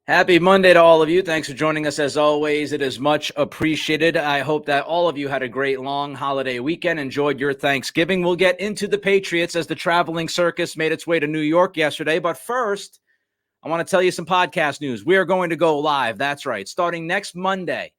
Happy Monday to all of you. Thanks for joining us as always. It is much appreciated. I hope that all of you had a great long holiday weekend, enjoyed your Thanksgiving. We'll get into the Patriots as the traveling circus made its way to New York yesterday. But first, I want to tell you some podcast news. We are going to go live. That's right. Starting next Monday,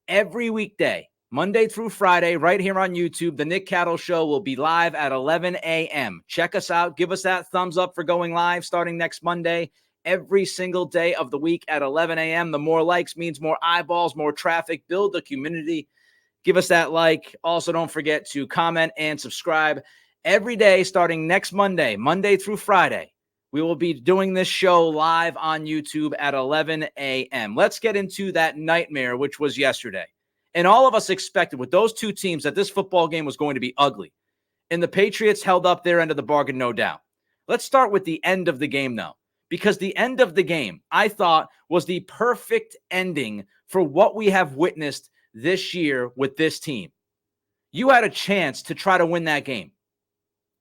every weekday, Monday through Friday, right here on YouTube, the Nick Cattle Show will be live at 11 a.m. Check us out. Give us that thumbs up for going live starting next Monday. Every single day of the week at 11 a.m. The more likes means more eyeballs, more traffic. Build the community. Give us that like. Also, don't forget to comment and subscribe. Every day starting next Monday, Monday through Friday, we will be doing this show live on YouTube at 11 a.m. Let's get into that nightmare, which was yesterday. And all of us expected with those two teams that this football game was going to be ugly. And the Patriots held up their end of the bargain, no doubt. Let's start with the end of the game, though. Because the end of the game, I thought, was the perfect ending for what we have witnessed this year with this team. You had a chance to try to win that game.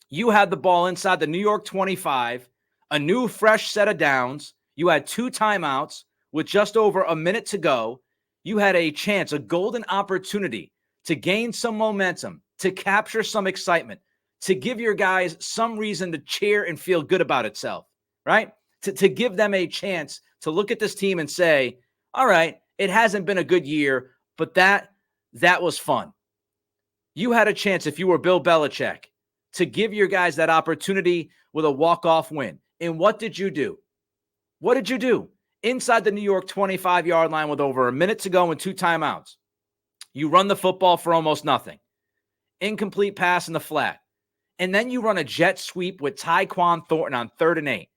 You had the ball inside the New York 25, a new fresh set of downs. You had 2 timeouts with just over a minute to go. You had a chance, a golden opportunity to gain some momentum, to capture some excitement, to give your guys some reason to cheer and feel good about itself, right? To give them a chance to look at this team and say, all right, it hasn't been a good year, but that was fun. You had a chance, if you were Bill Belichick, to give your guys that opportunity with a walk-off win. And what did you do? What did you do? Inside the New York 25-yard line with over a minute to go and 2 timeouts, you run the football for almost nothing. Incomplete pass in the flat. And then you run a jet sweep with Tyquan Thornton on 3rd and 8.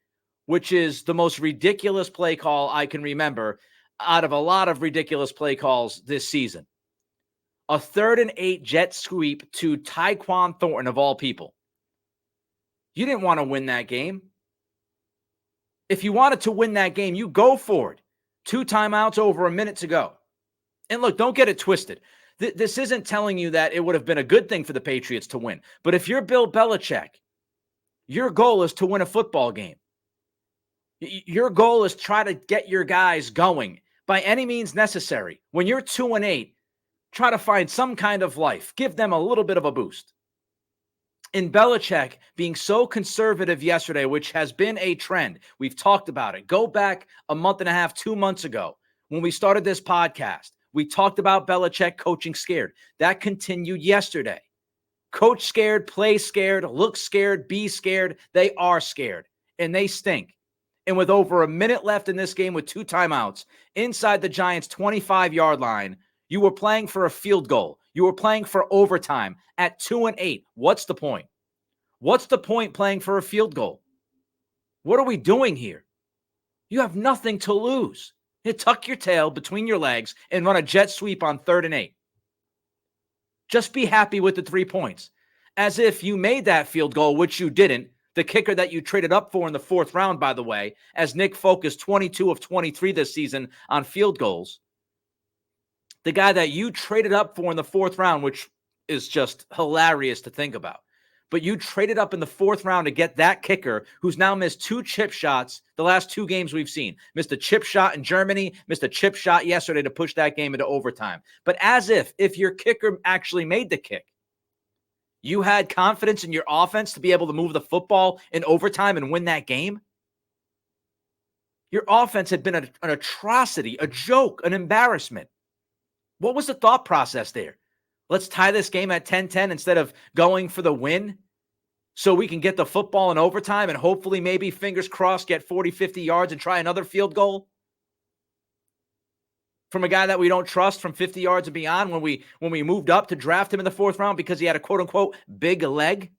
Which is the most ridiculous play call I can remember out of a lot of ridiculous play calls this season. A 3rd and 8 jet sweep to Tyquan Thornton, of all people. You didn't want to win that game. If you wanted to win that game, you go for it. 2 timeouts, over a minute to go. And look, don't get it twisted. This isn't telling you that it would have been a good thing for the Patriots to win. But if you're Bill Belichick, your goal is to win a football game. Your goal is try to get your guys going by any means necessary. When you're 2 and 8, try to find some kind of life. Give them a little bit of a boost. In Bellichick being so conservative yesterday, which has been a trend, we've talked about it. Go back a month and a half, 2 months ago, when we started this podcast, we talked about Bellichick coaching scared. That continued yesterday. Coach scared, play scared, look scared, be scared. They are scared, and they stink. And with over a minute left in this game with 2 timeouts, inside the Giants' 25-yard line, you were playing for a field goal. You were playing for overtime at 2 and 8. What's the point? What's the point playing for a field goal? What are we doing here? You have nothing to lose. You tuck your tail between your legs and run a jet sweep on 3rd and 8. Just be happy with the 3 points. As if you made that field goal, which you didn't. The kicker that you traded up for in the 4th round, by the way, as Nick focused 22 of 23 this season on field goals. The guy that you traded up for in the 4th round, which is just hilarious to think about. But you traded up in the 4th round to get that kicker who's now missed 2 chip shots the last 2 games we've seen. Missed a chip shot in Germany, missed a chip shot yesterday to push that game into overtime. But as if your kicker actually made the kick, you had confidence in your offense to be able to move the football in overtime and win that game? Your offense had been an atrocity, a joke, an embarrassment. What was the thought process there? Let's tie this game at 10-10 instead of going for the win so we can get the football in overtime and hopefully maybe, fingers crossed, get 40, 50 yards and try another field goal? From a guy that we don't trust from 50 yards and beyond when we moved up to draft him in the 4th round because he had a quote-unquote big leg?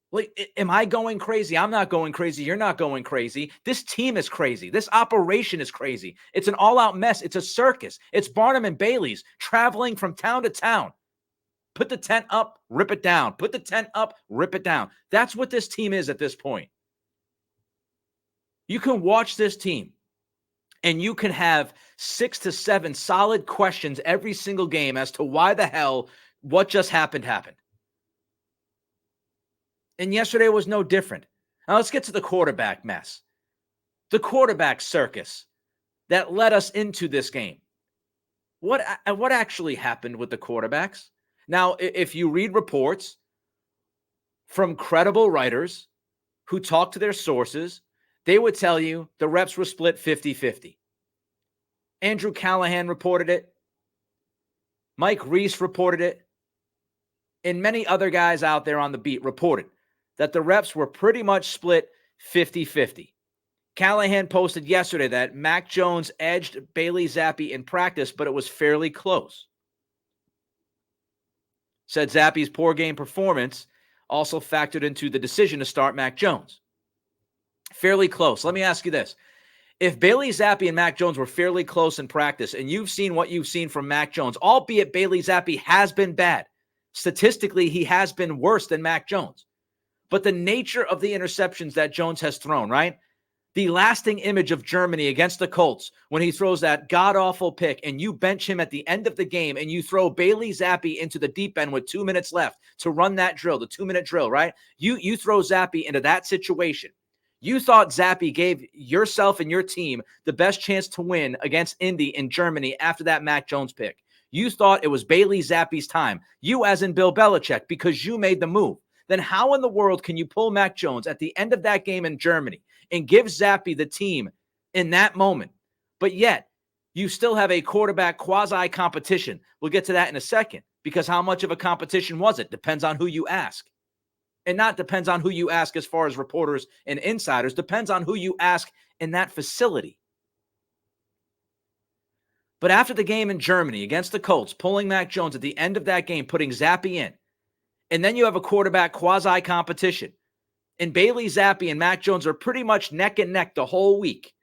Like, am I going crazy? I'm not going crazy. You're not going crazy. This team is crazy. This operation is crazy. It's an all-out mess. It's a circus. It's Barnum and Bailey's traveling from town to town. Put the tent up, rip it down. Put the tent up, rip it down. That's what this team is at this point. You can watch this team and you can have 6 to 7 solid questions every single game as to why the hell what just happened. And yesterday was no different. Now let's get to the quarterback mess. the quarterback circus that led us into this game. What actually happened with the quarterbacks? Now, if you read reports from credible writers who talk to their sources, they would tell you the reps were split 50-50. Andrew Callahan reported it. Mike Reese reported it. And many other guys out there on the beat reported that the reps were pretty much split 50-50. Callahan posted yesterday that Mac Jones edged Bailey Zappi in practice, but it was fairly close. Said Zappi's poor game performance also factored into the decision to start Mac Jones. Fairly close. Let me ask you this. If Bailey Zappi and Mac Jones were fairly close in practice, and you've seen what you've seen from Mac Jones, albeit Bailey Zappi has been bad. Statistically, he has been worse than Mac Jones. But the nature of the interceptions that Jones has thrown, right? The lasting image of Germany against the Colts when he throws that god-awful pick and you bench him at the end of the game and you throw Bailey Zappi into the deep end with 2 minutes left to run that drill, the 2-minute drill, right? You throw Zappi into that situation. You thought Zappi gave yourself and your team the best chance to win against Indy in Germany after that Mac Jones pick. You thought it was Bailey Zappi's time. You as in Bill Belichick, because you made the move. Then how in the world can you pull Mac Jones at the end of that game in Germany and give Zappi the team in that moment? But yet, you still have a quarterback quasi-competition. We'll get to that in a second, because how much of a competition was it? Depends on who you ask. And not depends on who you ask as far as reporters and insiders. Depends on who you ask in that facility. But after the game in Germany against the Colts, pulling Mac Jones at the end of that game, putting Zappi in, and then you have a quarterback quasi-competition, and Bailey Zappi and Mac Jones are pretty much neck and neck the whole week.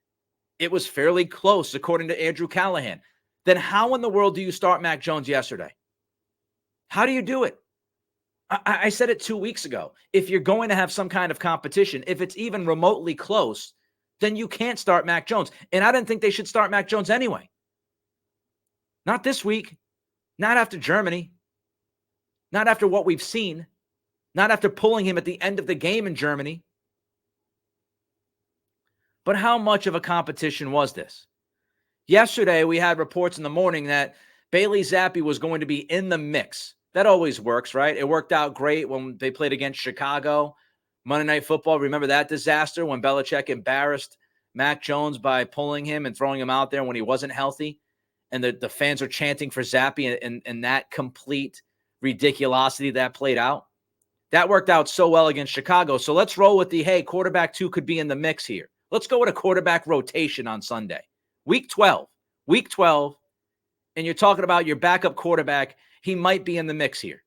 It was fairly close, according to Andrew Callahan. Then how in the world do you start Mac Jones yesterday? How do you do it? I said it 2 weeks ago. If you're going to have some kind of competition, if it's even remotely close, then you can't start Mac Jones. And I didn't think they should start Mac Jones anyway. Not this week. Not after Germany. Not after what we've seen. Not after pulling him at the end of the game in Germany. But how much of a competition was this? Yesterday, we had reports in the morning that Bailey Zappi was going to be in the mix. That always works, right? It worked out great when they played against Chicago. Monday Night Football, remember that disaster when Bellichick embarrassed Mac Jones by pulling him and throwing him out there when he wasn't healthy? And the fans are chanting for Zappi and that complete ridiculosity that played out. That worked out so well against Chicago. So let's roll with the, hey, quarterback 2 could be in the mix here. Let's go with a quarterback rotation on Sunday. Week 12, and you're talking about your backup quarterback. He might be in the mix here.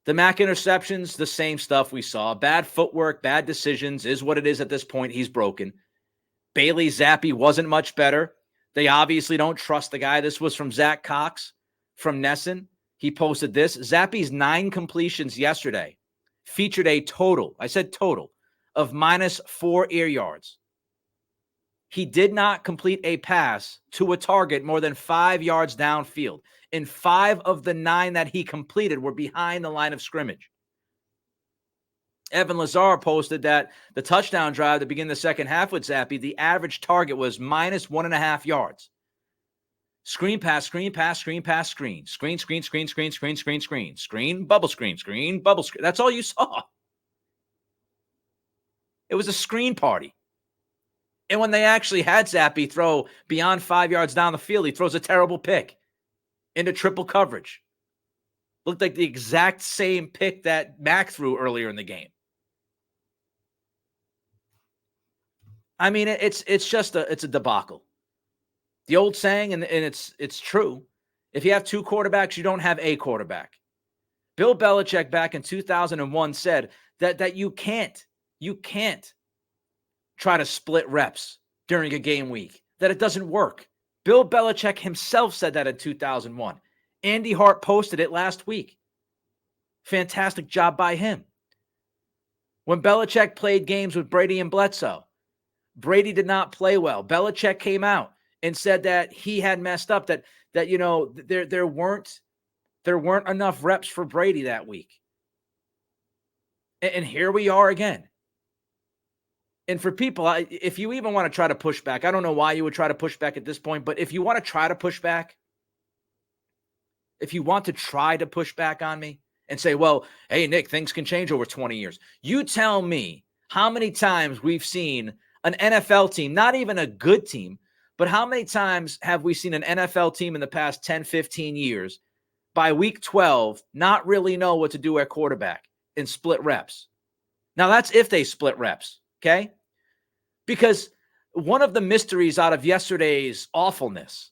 The Mac interceptions, the same stuff we saw. Bad footwork, bad decisions is what it is at this point. He's broken. Bailey Zappi wasn't much better. They obviously don't trust the guy. This was from Zach Cox from Nesson. He posted this. Zappi's 9 completions yesterday featured a total, I said total, of -4 air yards. He did not complete a pass to a target more than 5 yards downfield. And 5 of the 9 that he completed were behind the line of scrimmage. Evan Lazar posted that the touchdown drive to begin the second half with Zappi, the average target was -1.5 yards. Screen pass, screen pass, screen pass, screen. Screen, screen, screen, screen, screen, screen, screen. Screen, bubble screen, screen, bubble screen. That's all you saw. It was a screen party. And when they actually had Zappi throw beyond 5 yards down the field, he throws a terrible pick into triple coverage. Looked like the exact same pick that Mac threw earlier in the game. I mean, it's a debacle. The old saying, and it's true. If you have 2 quarterbacks, you don't have a quarterback. Bill Belichick back in 2001 said that you can't try to split reps during a game week, that it doesn't work. Bill Belichick himself said that in 2001. Andy Hart posted it last week. Fantastic job by him. When Belichick played games with Brady and Bledsoe, Brady did not play well. Belichick came out and said that he had messed up, that you know there weren't enough reps for Brady that week. And here we are again. And for people, if you even want to try to push back, I don't know why you would try to push back at this point, but if you want to try to push back, if you want to try to push back on me and say, well, hey, Nick, things can change over 20 years. You tell me how many times we've seen an NFL team, not even a good team, but how many times have we seen an NFL team in the past 10, 15 years by week 12 not really know what to do at quarterback and split reps? Now, that's if they split reps, okay? Because one of the mysteries out of yesterday's awfulness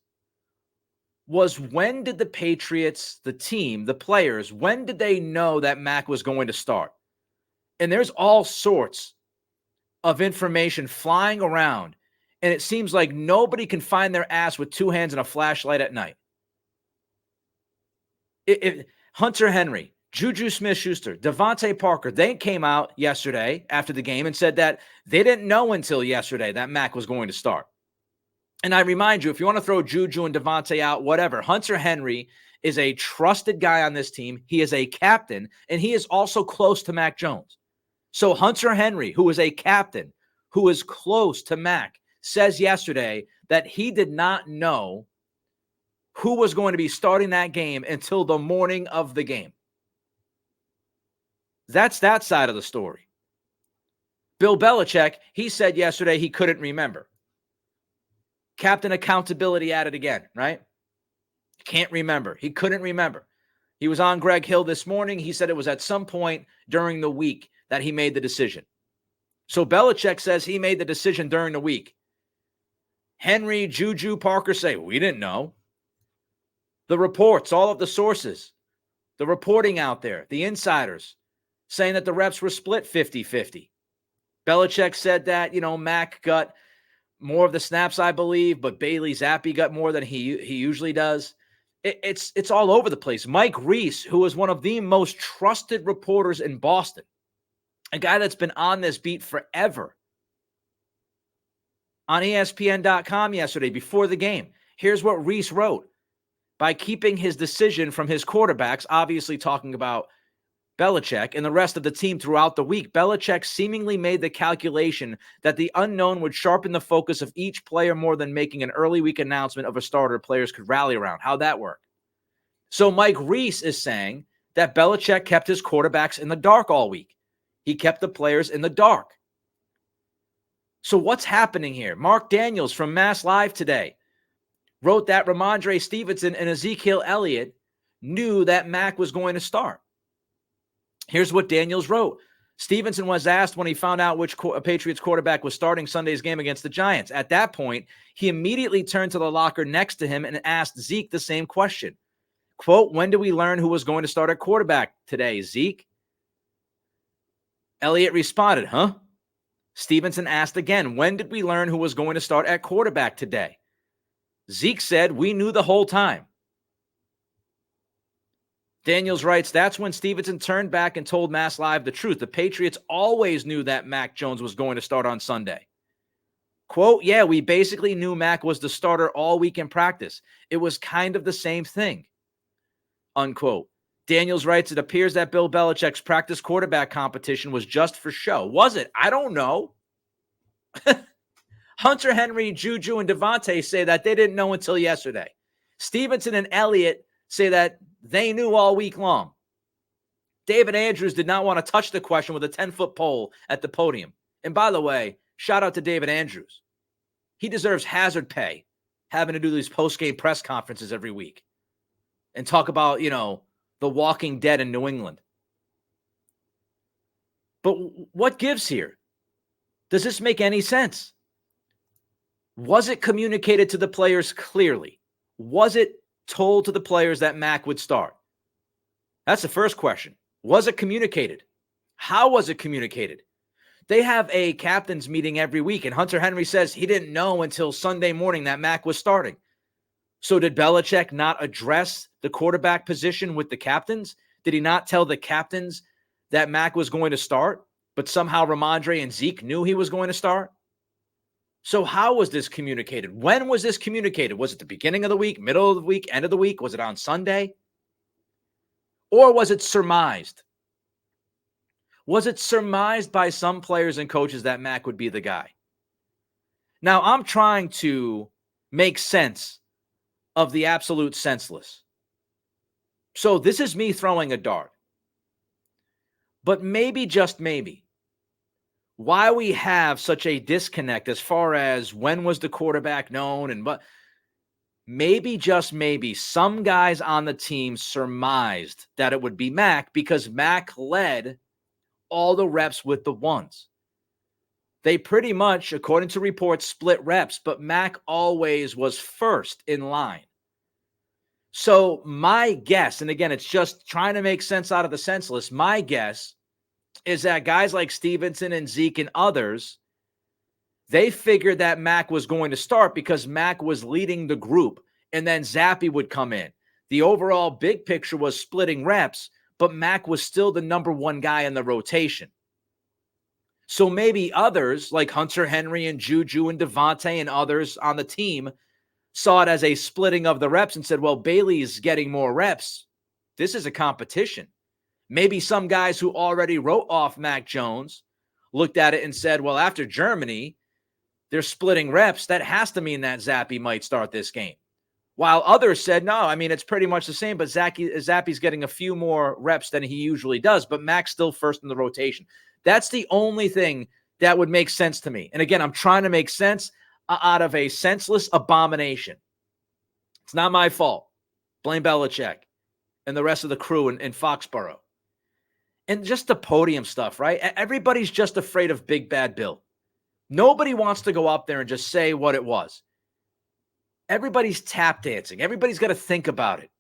was, when did the Patriots, the team, the players, when did they know that Mac was going to start? And there's all sorts of information flying around, and it seems like nobody can find their ass with two hands and a flashlight at night. Hunter Henry, Juju Smith-Schuster, Devontae Parker, they came out yesterday after the game and said that they didn't know until yesterday that Mac was going to start. And I remind you, if you want to throw Juju and Devontae out, whatever, Hunter Henry is a trusted guy on this team. He is a captain, and he is also close to Mac Jones. So Hunter Henry, who is a captain, who is close to Mac, says yesterday that he did not know who was going to be starting that game until the morning of the game. That's that side of the story. Bill Belichick, he said yesterday he couldn't remember. Captain accountability at it again, right? Can't remember. He couldn't remember. He was on Greg Hill this morning. He said it was at some point during the week that he made the decision. So Belichick says he made the decision during the week. Henry, Juju, Parker say, we didn't know. The reports, all of the sources, the reporting out there, the insiders saying that the reps were split 50-50. Belichick said that, Mac got more of the snaps, I believe, but Bailey Zappi got more than he usually does. It's all over the place. Mike Reese, who is one of the most trusted reporters in Boston, a guy that's been on this beat forever, on ESPN.com yesterday before the game. Here's what Reese wrote. By keeping his decision from his quarterbacks, obviously talking about Bellichick and the rest of the team throughout the week, Belichick seemingly made the calculation that the unknown would sharpen the focus of each player more than making an early week announcement of a starter players could rally around. How'd that work? So Mike Reese is saying that Belichick kept his quarterbacks in the dark all week. He kept the players in the dark. So what's happening here? Mark Daniels from Mass Live today wrote that Ramondre Stevenson and Ezekiel Elliott knew that Mac was going to start. Here's what Daniels wrote. Stevenson was asked when he found out which Patriots quarterback was starting Sunday's game against the Giants. At that point, he immediately turned to the locker next to him and asked Zeke the same question. Quote, when do we learn who was going to start at quarterback today, Zeke? Elliott responded, huh? Stevenson asked again, when did we learn who was going to start at quarterback today? Zeke said, we knew the whole time. Daniels writes, that's when Stevenson turned back and told Mass Live the truth. The Patriots always knew that Mac Jones was going to start on Sunday. Quote, yeah, we basically knew Mac was the starter all week in practice. It was kind of the same thing. Unquote. Daniels writes, it appears that Bill Belichick's practice quarterback competition was just for show. Was it? I don't know. Hunter Henry, Juju, and Devontae say that they didn't know until yesterday. Stevenson and Elliott say that they knew all week long. David Andrews did not want to touch the question with a 10-foot pole at the podium. And by the way, shout out to David Andrews. He deserves hazard pay having to do these post-game press conferences every week and talk about, the Walking Dead in New England. But what gives here? Does this make any sense? Was it communicated to the players clearly? Was it told to the players that Mac would start? That's the first question. Was it communicated? How was it communicated? They have a captain's meeting every week, and Hunter Henry says he didn't know until Sunday morning that Mac was starting. So did Belichick not address the quarterback position with the captains? Did he not tell the captains that Mac was going to start, but somehow Ramondre and Zeke knew he was going to start? So how was this communicated? When was this communicated? Was it the beginning of the week, middle of the week, end of the week? Was it on Sunday? Or was it surmised? Was it surmised by some players and coaches that Mac would be the guy? Now, I'm trying to make sense of the absolute senseless. So this is me throwing a dart. But maybe, just maybe, why we have such a disconnect as far as when was the quarterback known and what, maybe, just maybe, some guys on the team surmised that it would be Mac because Mac led all the reps with the ones. They pretty much, according to reports, split reps, but Mac always was first in line. So my guess, and again, it's just trying to make sense out of the senseless, my guess is that guys like Stevenson and Zeke and others, they figured that Mac was going to start because Mac was leading the group, and then Zappe would come in. The overall big picture was splitting reps, but Mac was still the number one guy in the rotation. So maybe others like Hunter Henry and Juju and Devontae and others on the team saw it as a splitting of the reps and said, well, Bailey's getting more reps. This is a competition. Maybe some guys who already wrote off Mac Jones looked at it and said, well, after Germany, they're splitting reps. That has to mean that Zappe might start this game. While others said, no, I mean, it's pretty much the same, but Zappe's getting a few more reps than he usually does, but Mac's still first in the rotation. That's the only thing that would make sense to me. And again, I'm trying to make sense out of a senseless abomination. It's not my fault. Blame Bellichick and the rest of the crew in Foxborough. And just the podium stuff, right? Everybody's just afraid of Big Bad Bill. Nobody wants to go up there and just say what it was. Everybody's tap dancing. Everybody's got to think about it.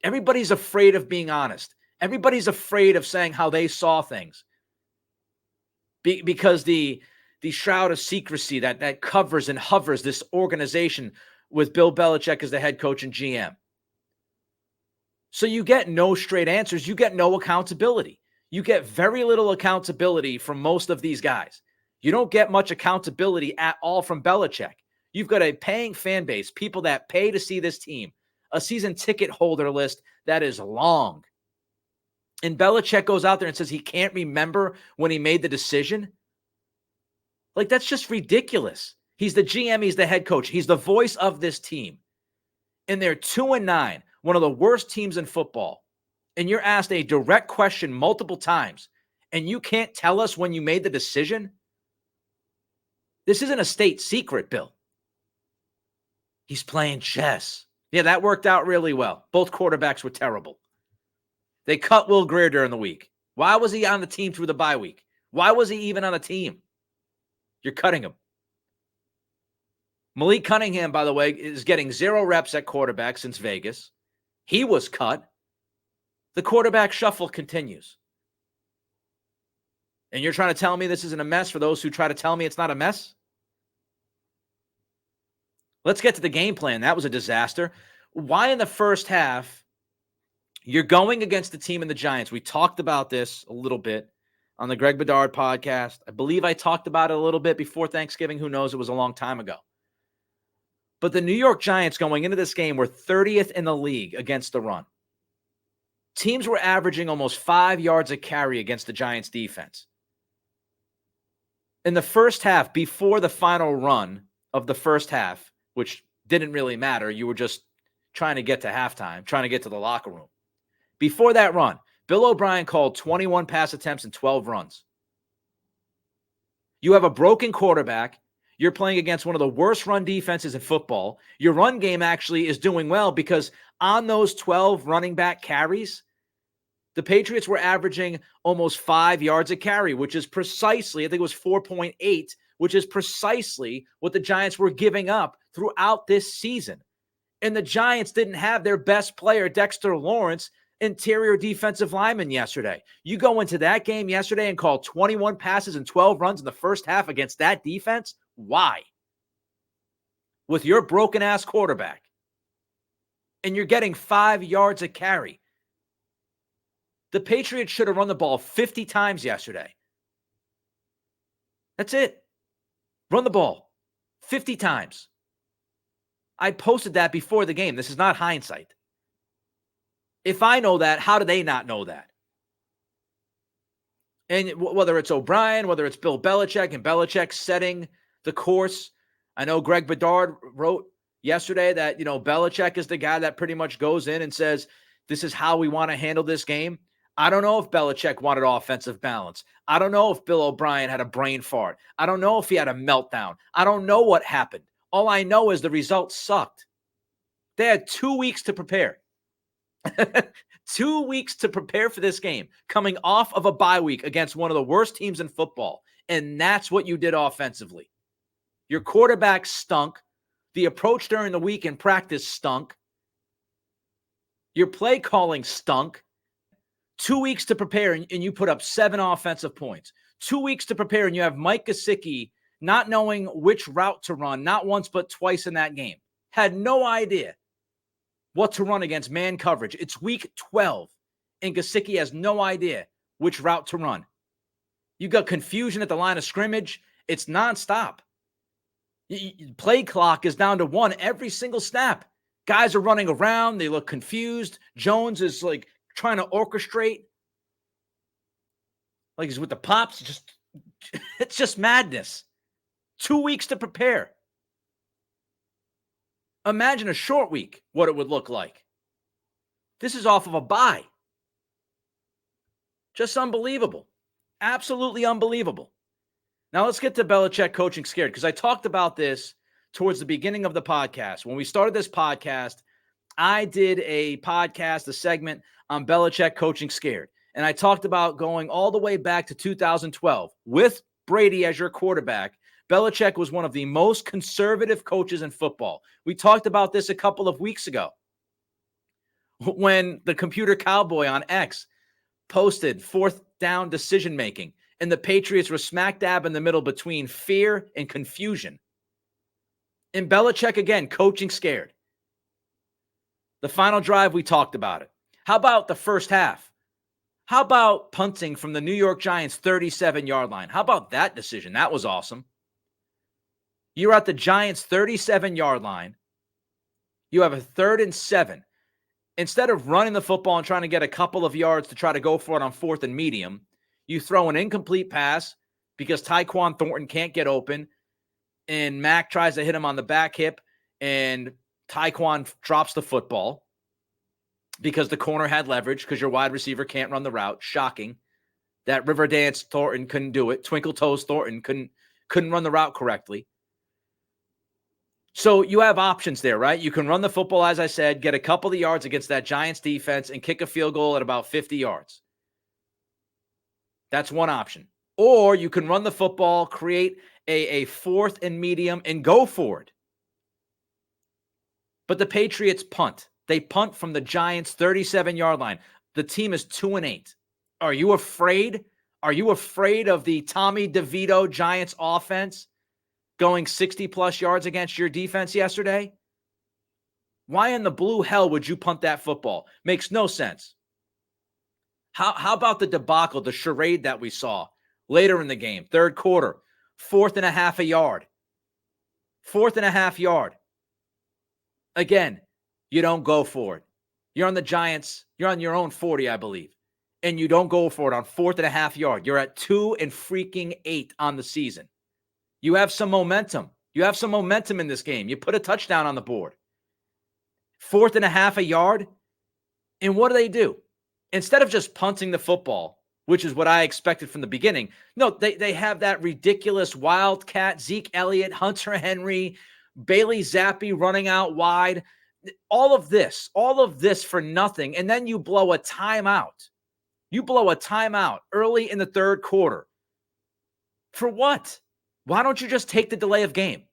Everybody's afraid of being honest. Everybody's afraid of saying how they saw things. Because the shroud of secrecy that covers and hovers this organization with Bill Belichick as the head coach and GM. So you get no straight answers. You get no accountability. You get very little accountability from most of these guys. You don't get much accountability at all from Belichick. You've got a paying fan base, people that pay to see this team, a season ticket holder list that is long. And Belichick goes out there and says he can't remember when he made the decision. Like, that's just ridiculous. He's the GM. He's the head coach. He's the voice of this team. And they're 2-9, one of the worst teams in football. And you're asked a direct question multiple times, and you can't tell us when you made the decision? This isn't a state secret, Bill. He's playing chess. Yeah, that worked out really well. Both quarterbacks were terrible. They cut Will Grier during the week. Why was he on the team through the bye week? Why was he even on the team? You're cutting him. Malik Cunningham, by the way, is getting 0 reps at quarterback since Vegas. He was cut. The quarterback shuffle continues. And you're trying to tell me this isn't a mess for those who try to tell me it's not a mess? Let's get to the game plan. That was a disaster. Why in the first half you're going against the team in the Giants? We talked about this a little bit on the Greg Bedard podcast. I believe I talked about it a little bit before Thanksgiving. Who knows? It was a long time ago. But the New York Giants going into this game were 30th in the league against the run. Teams were averaging almost 5 yards a carry against the Giants defense. In the first half, before the final run of the first half, which didn't really matter, you were just trying to get to halftime, trying to get to the locker room. Before that run, Bill O'Brien called 21 pass attempts and 12 runs. You have a broken quarterback. You're playing against one of the worst run defenses in football. Your run game actually is doing well because on those 12 running back carries, the Patriots were averaging almost 5 yards a carry, which is precisely, I think it was 4.8, which is precisely what the Giants were giving up throughout this season. And the Giants didn't have their best player, Dexter Lawrence, interior defensive lineman yesterday. You go into that game yesterday and call 21 passes and 12 runs in the first half against that defense? Why? With your broken-ass quarterback. And you're getting 5 yards a carry. The Patriots should have run the ball 50 times yesterday. That's it. Run the ball 50 times. I posted that before the game. This is not hindsight. If I know that, how do they not know that? And whether it's O'Brien, whether it's Bill Belichick and Bellichick setting the course. I know Greg Bedard wrote yesterday that, Belichick is the guy that pretty much goes in and says, this is how we want to handle this game. I don't know if Belichick wanted offensive balance. I don't know if Bill O'Brien had a brain fart. I don't know if he had a meltdown. I don't know what happened. All I know is the results sucked. They had 2 weeks to prepare. 2 weeks to prepare for this game, coming off of a bye week against one of the worst teams in football. And that's what you did offensively. Your quarterback stunk. The approach during the week in practice stunk. Your play calling stunk. 2 weeks to prepare, and you put up 7 offensive points. 2 weeks to prepare, and you have Mike Gesicki not knowing which route to run, not once but twice in that game. Had no idea what to run against man coverage. It's week 12, and Gesicki has no idea which route to run. You got confusion at the line of scrimmage. It's nonstop. Play clock is down to 1 every single snap. Guys are running around. They look confused. Jones is like trying to orchestrate. Like he's with the pops. It's just madness. 2 weeks to prepare. Imagine a short week, what it would look like. This is off of a bye. Just unbelievable. Absolutely unbelievable. Now let's get to Belichick coaching scared, because I talked about this towards the beginning of the podcast. When we started this podcast, I did a podcast, a segment on Belichick coaching scared. And I talked about going all the way back to 2012 with Brady as your quarterback. Belichick was one of the most conservative coaches in football. We talked about this a couple of weeks ago when the computer cowboy on X posted 4th down decision-making, and the Patriots were smack dab in the middle between fear and confusion. And Belichick, again, coaching scared. The final drive, we talked about it. How about the first half? How about punting from the New York Giants 37-yard line? How about that decision? That was awesome. You're at the Giants 37-yard line. You have a 3rd and 7. Instead of running the football and trying to get a couple of yards to try to go for it on 4th and medium, you throw an incomplete pass because Tyquan Thornton can't get open, and Mac tries to hit him on the back hip, and Tyquan drops the football because the corner had leverage because your wide receiver can't run the route. Shocking. That Riverdance Thornton couldn't do it. Twinkle Toes Thornton couldn't run the route correctly. So you have options there, right? You can run the football, as I said, get a couple of yards against that Giants defense and kick a field goal at about 50 yards. That's one option. Or you can run the football, create a 4th and medium, and go for it. But the Patriots punt. They punt from the Giants 37-yard line. The team is 2-8. Are you afraid? Are you afraid of the Tommy DeVito Giants offense going 60-plus yards against your defense yesterday? Why in the blue hell would you punt that football? Makes no sense. How about the debacle, the charade that we saw later in the game, 3rd quarter, 4th and a half a yard. 4th and a half yard. Again, you don't go for it. You're on the Giants. You're on your own 40, I believe. And you don't go for it on 4th and a half yard. You're at 2-8 on the season. You have some momentum. You have some momentum in this game. You put a touchdown on the board. 4th and a half a yard. And what do? Instead of just punting the football, which is what I expected from the beginning, no, they have that ridiculous wildcat, Zeke Elliott, Hunter Henry, Bailey Zappi running out wide. All of this for nothing. And then you blow a timeout. You blow a timeout early in the 3rd quarter. For what? Why don't you just take the delay of game?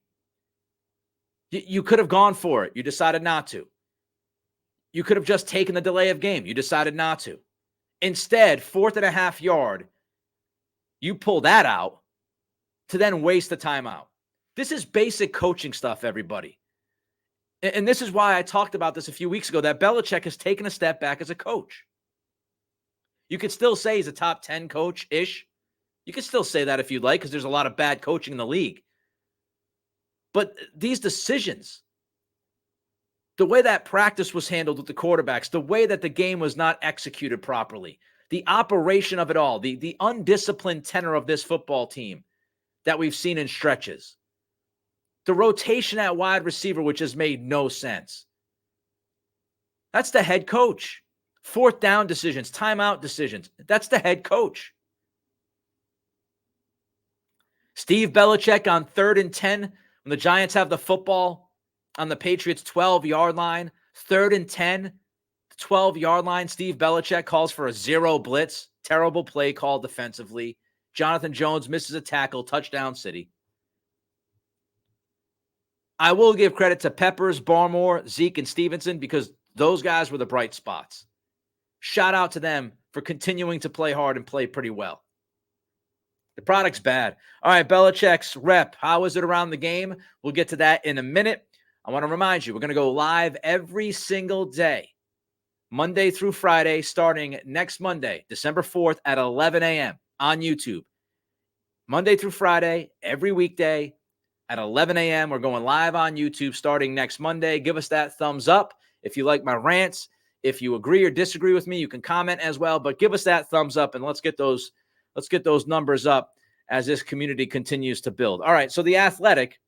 You could have gone for it. You decided not to. You could have just taken the delay of game. You decided not to. Instead, 4th and a half yard, you pull that out to then waste the timeout. This is basic coaching stuff, everybody. And this is why I talked about this a few weeks ago, that Bellichick has taken a step back as a coach. You could still say he's a top 10 coach-ish. You could still say that if you'd like, because there's a lot of bad coaching in the league. But these decisions, the way that practice was handled with the quarterbacks, the way that the game was not executed properly, the operation of it all, the undisciplined tenor of this football team that we've seen in stretches, the rotation at wide receiver, which has made no sense. That's the head coach. Fourth down decisions, timeout decisions. That's the head coach. Steve Bellichick on 3rd and 10, when the Giants have the football on the Patriots' 12-yard line, 3rd and 10, 12-yard line, Steve Bellichick calls for a zero blitz. Terrible play call defensively. Jonathan Jones misses a tackle, touchdown City. I will give credit to Peppers, Barmore, Zeke, and Stevenson because those guys were the bright spots. Shout out to them for continuing to play hard and play pretty well. The product's bad. All right, Belichick's rep. How is it around the game? We'll get to that in a minute. I want to remind you, we're going to go live every single day, Monday through Friday, starting next Monday, December 4th at 11 a.m. on YouTube. Monday through Friday, every weekday at 11 a.m. We're going live on YouTube starting next Monday. Give us that thumbs up if you like my rants. If you agree or disagree with me, you can comment as well. But give us that thumbs up and let's get those numbers up as this community continues to build. All right, so The Athletic,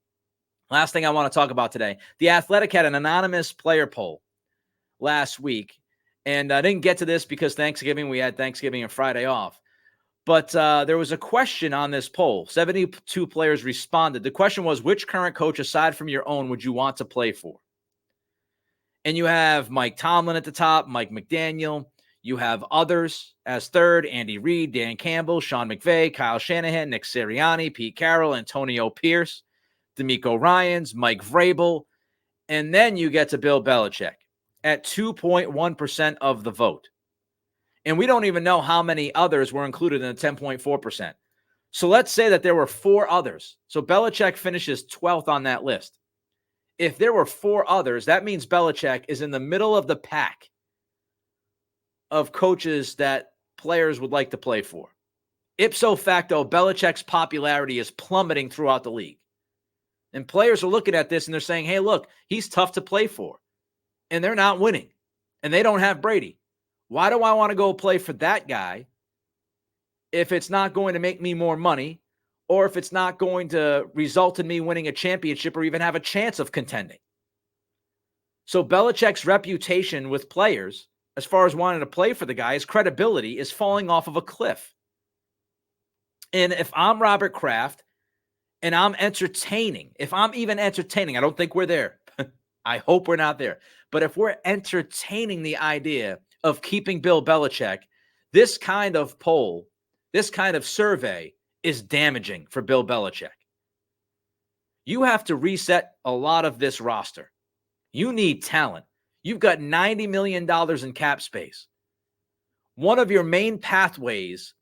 last thing I want to talk about today. The Athletic had an anonymous player poll last week, and I didn't get to this because Thanksgiving, we had Thanksgiving and Friday off. But there was a question on this poll. 72 players responded. The question was, which current coach, aside from your own, would you want to play for? And you have Mike Tomlin at the top, Mike McDaniel. You have others as third, Andy Reid, Dan Campbell, Sean McVay, Kyle Shanahan, Nick Sirianni, Pete Carroll, Antonio Pierce, DeMeco Ryans, Mike Vrabel. And then you get to Bill Belichick at 2.1% of the vote. And we don't even know how many others were included in the 10.4%. So let's say that there were 4 others. So Belichick finishes 12th on that list. If there were 4 others, that means Belichick is in the middle of the pack of coaches that players would like to play for. Ipso facto, Belichick's popularity is plummeting throughout the league. And players are looking at this and they're saying, hey, look, he's tough to play for. And they're not winning. And they don't have Brady. Why do I want to go play for that guy if it's not going to make me more money or if it's not going to result in me winning a championship or even have a chance of contending? So Belichick's reputation with players, as far as wanting to play for the guy, his credibility is falling off of a cliff. And if I'm Robert Kraft and I'm entertaining, if I'm even entertaining, I don't think we're there. I hope we're not there. But if we're entertaining the idea of keeping Bill Belichick, this kind of poll, this kind of survey is damaging for Bill Belichick. You have to reset a lot of this roster. You need talent. You've got $90 million in cap space. One of your main pathways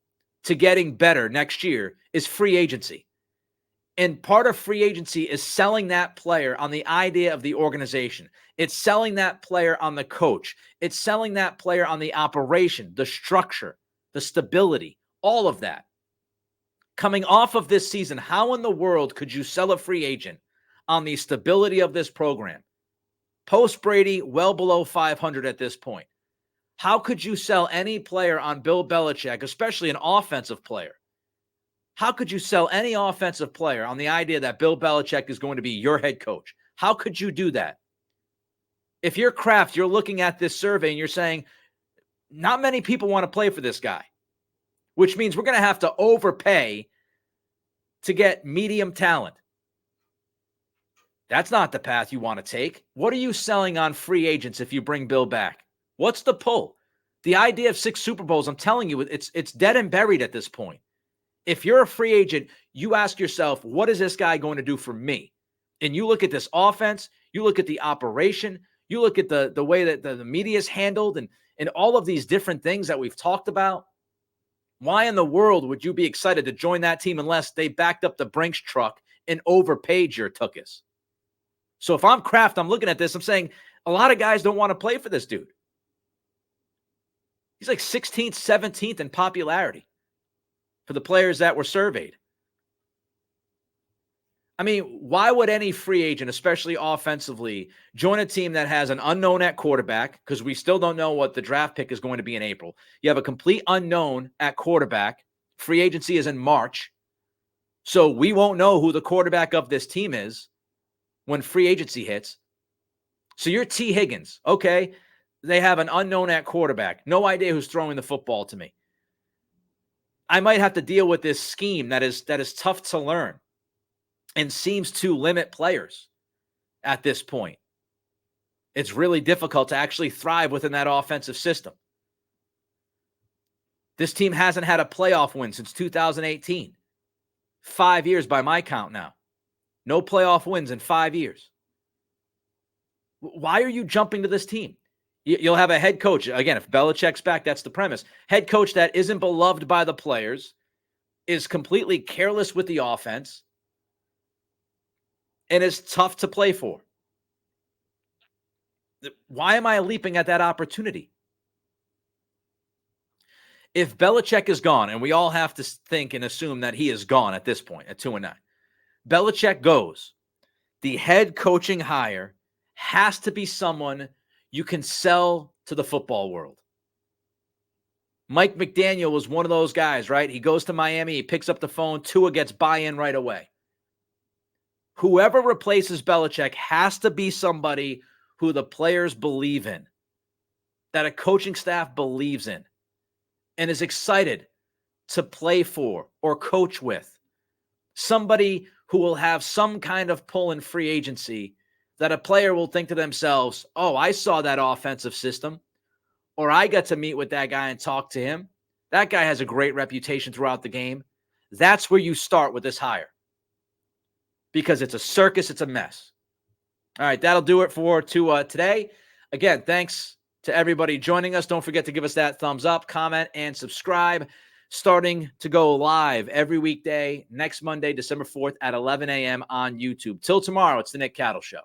to getting better next year is free agency. And part of free agency is selling that player on the idea of the organization. It's selling that player on the coach. It's selling that player on the operation, the structure, the stability, all of that. Coming off of this season, how in the world could you sell a free agent on the stability of this program? Post Brady, well below 500 at this point. How could you sell any player on Bill Belichick, especially an offensive player? How could you sell any offensive player on the idea that Bill Belichick is going to be your head coach? How could you do that? If you're Kraft, you're looking at this survey and you're saying, not many people want to play for this guy, which means we're going to have to overpay to get medium talent. That's not the path you want to take. What are you selling on free agents if you bring Bill back? What's the pull? The idea of 6 Super Bowls, I'm telling you, it's dead and buried at this point. If you're a free agent, you ask yourself, what is this guy going to do for me? And you look at this offense, you look at the operation, you look at the way that the media is handled and all of these different things that we've talked about. Why in the world would you be excited to join that team unless they backed up the Brinks truck and overpaid your tuchus? So if I'm Kraft, I'm looking at this, I'm saying a lot of guys don't want to play for this dude. He's like 16th, 17th in popularity for the players that were surveyed. I mean, why would any free agent, especially offensively, join a team that has an unknown at quarterback? Because we still don't know what the draft pick is going to be in April. You have a complete unknown at quarterback. Free agency is in March. So we won't know who the quarterback of this team is when free agency hits. So you're T. Higgins. Okay. They have an unknown at quarterback. No idea who's throwing the football to me. I might have to deal with this scheme that is tough to learn and seems to limit players at this point. It's really difficult to actually thrive within that offensive system. This team hasn't had a playoff win since 2018. 5 years by my count now. No playoff wins in 5 years. Why are you jumping to this team? You'll have a head coach. Again, if Bellichick's back, that's the premise. Head coach that isn't beloved by the players, is completely careless with the offense, and is tough to play for. Why am I leaping at that opportunity? If Bellichick is gone, and we all have to think and assume that he is gone at this point at 2-9, Bellichick goes, the head coaching hire has to be someone you can sell to the football world. Mike McDaniel was one of those guys, right? He goes to Miami, he picks up the phone, Tua gets buy-in right away. Whoever replaces Bellichick has to be somebody who the players believe in, that a coaching staff believes in, and is excited to play for or coach with. Somebody who will have some kind of pull in free agency that a player will think to themselves, oh, I saw that offensive system, or I got to meet with that guy and talk to him. That guy has a great reputation throughout the game. That's where you start with this hire. Because it's a circus, it's a mess. All right, that'll do it for today. Again, thanks to everybody joining us. Don't forget to give us that thumbs up, comment, and subscribe. Starting to go live every weekday next Monday, December 4th at 11 a.m. on YouTube. Till tomorrow, it's the Nick Cattle Show.